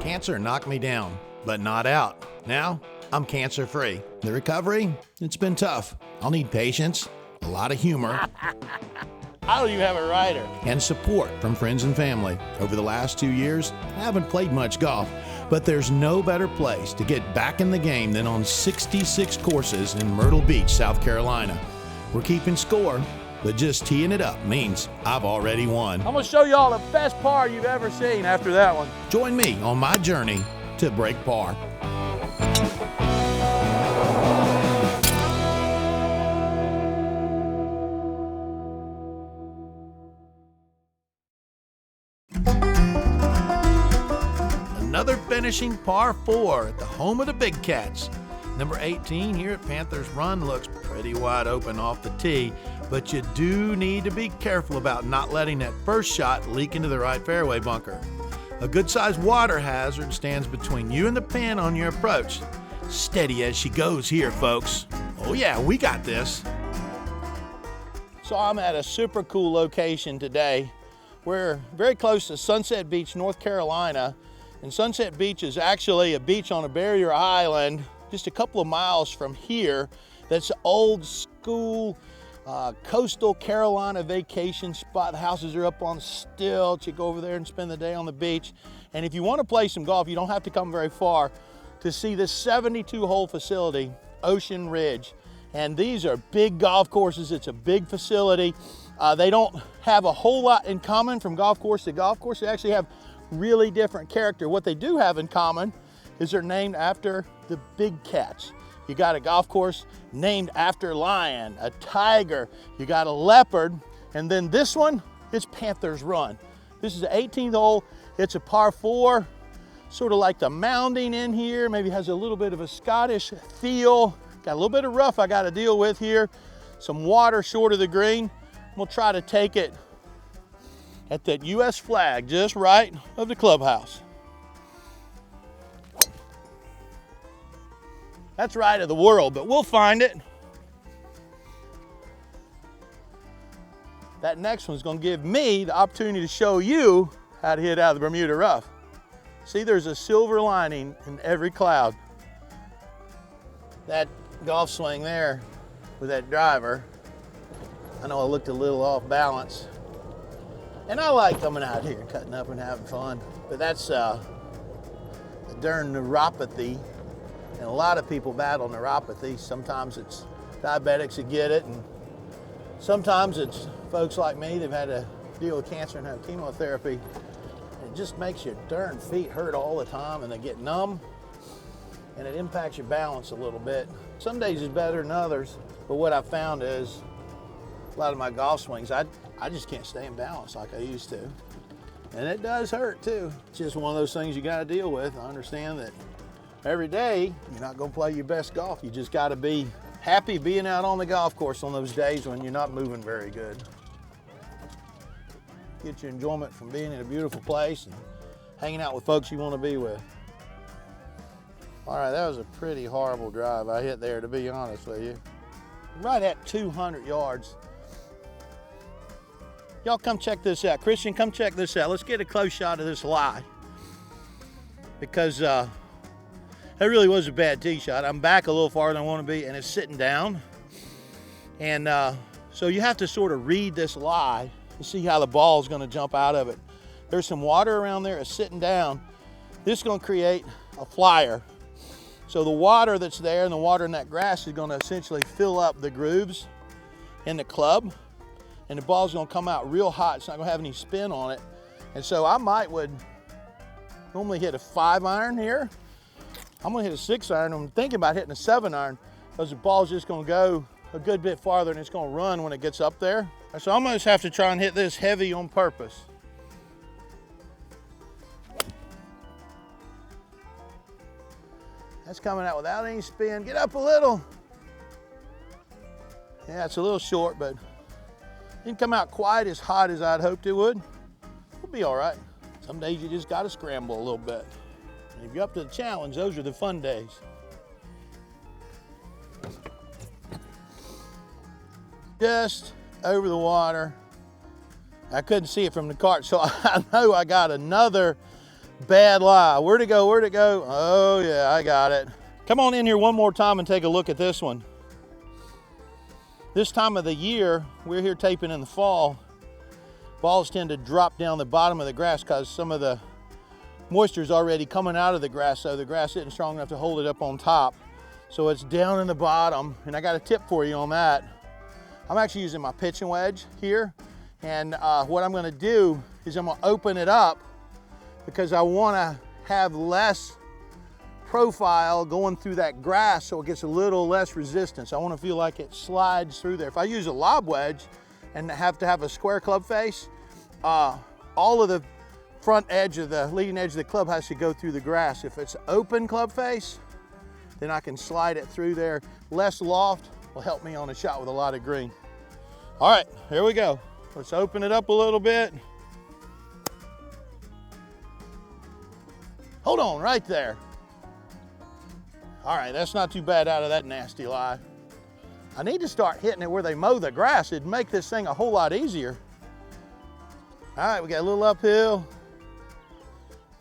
Cancer knocked me down, but not out. Now, I'm cancer-free. The recovery, it's been tough. I'll need patience, a lot of humor, I don't even have a rider. and support from friends and family. Over the last 2 years, I haven't played much golf, but there's no better place to get back in the game than on 66 courses in Myrtle Beach, South Carolina. We're keeping score, but just teeing it up means I've already won. I'm gonna show y'all the best par you've ever seen after that one. Join me on my journey to break par. Another finishing par 4 at the home of the Big Cats. Number 18 here at Panther's Run looks pretty wide open off the tee, but you do need to be careful about not letting that first shot leak into the right fairway bunker. A good-sized water hazard stands between you and the pin on your approach. Steady as she goes here, folks. Oh yeah, we got this. So I'm at a super cool location today. We're very close to Sunset Beach, North Carolina. And Sunset Beach is actually a beach on a barrier island just a couple of miles from here. That's an old school coastal Carolina vacation spot. The houses are up on stilts. You go over there and spend the day on the beach. And if you want to play some golf, you don't have to come very far to see this 72-hole facility, Ocean Ridge. And these are big golf courses. It's a big facility. They don't have a whole lot in common from golf course to golf course. They actually have really different character. What they do have in common is they're named after the big cats. You got a golf course named after a lion, a tiger, you got a leopard, and then this one is Panther's Run. This is the 18th hole. It's a par 4, sort of like the mounding in here, maybe has a little bit of a Scottish feel. Got a little bit of rough I got to deal with here. Some water short of the green. We'll try to take it at that US flag just right of the clubhouse. That's right of the world, but we'll find it. That next one's gonna give me the opportunity to show you how to hit out of the Bermuda rough. See, there's a silver lining in every cloud. That golf swing there with that driver, I know I looked a little off balance. And I like coming out here, cutting up and having fun, but that's a darn neuropathy. And a lot of people battle neuropathy. Sometimes it's diabetics that get it, and sometimes it's folks like me that've had to deal with cancer and have chemotherapy. And it just makes your darn feet hurt all the time, and they get numb, and it impacts your balance a little bit. Some days is better than others, but what I found is a lot of my golf swings, I just can't stay in balance like I used to. And it does hurt too. It's just one of those things you gotta deal with. I understand that every day, you're not gonna play your best golf. You just gotta be happy being out on the golf course on those days when you're not moving very good. Get your enjoyment from being in a beautiful place and hanging out with folks you wanna be with. All right, that was a pretty horrible drive I hit there, to be honest with you. Right at 200 yards. Y'all come check this out. Christian, come check this out. Let's get a close shot of this lie. Because that really was a bad tee shot. I'm back a little farther than I want to be, and it's sitting down. And so you have to sort of read this lie to see how the ball is going to jump out of it. There's some water around there. It's sitting down. This is going to create a flyer. So the water that's there and the water in that grass is going to essentially fill up the grooves in the club, and the ball's going to come out real hot. It's not going to have any spin on it. And so I would normally hit a 5-iron here. I'm gonna hit a 6-iron. I'm thinking about hitting a 7-iron because the ball's just gonna go a good bit farther and it's gonna run when it gets up there. So I'm gonna just have to try and hit this heavy on purpose. That's coming out without any spin. Get up a little. Yeah, it's a little short, but it didn't come out quite as hot as I'd hoped it would. We'll be all right. Some days you just gotta scramble a little bit. And if you're up to the challenge, those are the fun days. Just over the water. I couldn't see it from the cart, so I know I got another Bad lie. Where'd it go? Where'd it go? Oh yeah, I got it. Come on in here one more time and take a look at this one. This time of the year, we're here taping in the fall. Balls tend to drop down the bottom of the grass because some of the moisture is already coming out of the grass, so the grass isn't strong enough to hold it up on top. So it's down in the bottom, and I got a tip for you on that. I'm actually using my pitching wedge here, and what I'm gonna do is I'm gonna open it up because I wanna have less profile going through that grass so it gets a little less resistance. I wanna feel like it slides through there. If I use a lob wedge and have to have a square club face, all of the front edge of the leading edge of the club has to go through the grass. If it's open club face, then I can slide it through there. Less loft will help me on a shot with a lot of green. All right, here we go. Let's open it up a little bit. Hold on right there. All right, that's not too bad out of that nasty lie. I need to start hitting it where they mow the grass. It'd make this thing a whole lot easier. All right, we got a little uphill,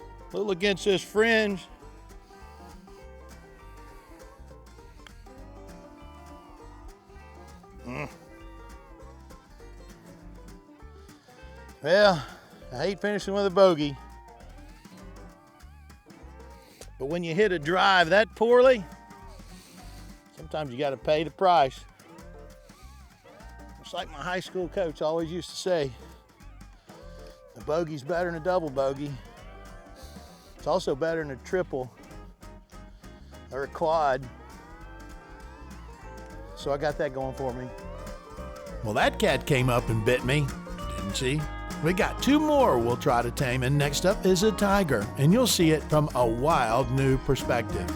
a little against this fringe. Well, I hate finishing with a bogey, but when you hit a drive that poorly, sometimes you got to pay the price. It's like my high school coach always used to say, a bogey's better than a double bogey. It's also better than a triple or a quad. So I got that going for me. Well, that cat came up and bit me, didn't she? We got 2 more we'll try to tame, and next up is a tiger, and you'll see it from a wild new perspective.